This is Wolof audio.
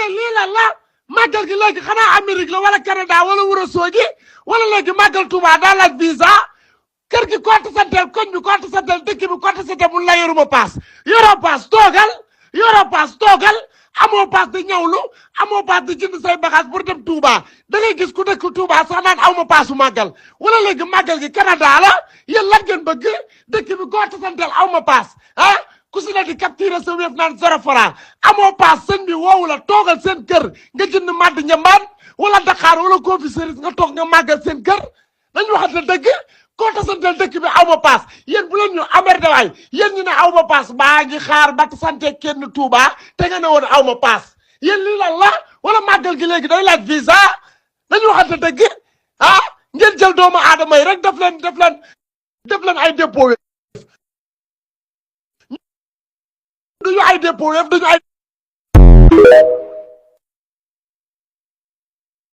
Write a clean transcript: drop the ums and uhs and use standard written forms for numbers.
mais lii la màggal gi léegi xanaa Amérique la wala Canada wala Ourossogui wala léegi màggal Touba daa laaj visa kër gi compte santel koñ bi compte santel dëkk bi compte santel mun la yoruma paas yoroo paas toogal amoo paas di ñawlu amoo paas di jënd say bagage pour dem Touba da ngay gis ku dëkk Touba sax naan aw ma paasu màggal wala léegi màggal gi Canada la yéen lan ngeen bëgg dëkk bi compte santel aw ma paas ah ku si ne di capturer sa wéef naan zéro franc amoo paas sëñ bi woowu la toogal seen kër nga jënd màdd njambaan wala Dakar wala confiserie nga toog nga màggal seen kër dañu waxante dëgg compte santel dëkk bi aw ma paas yéen bu leen ñu amerde waay yéen ñu ne aw ma paas baa ngi xaar ba sante kenn Touba te nga ne woon aw ma paas yéen lii lan la wala màggal gi léegi day laaj visa dañu waxante dëgg ah ngeen jël doomu aadama yi rek def leen ay dépôt duñu ay dépôt duñu ay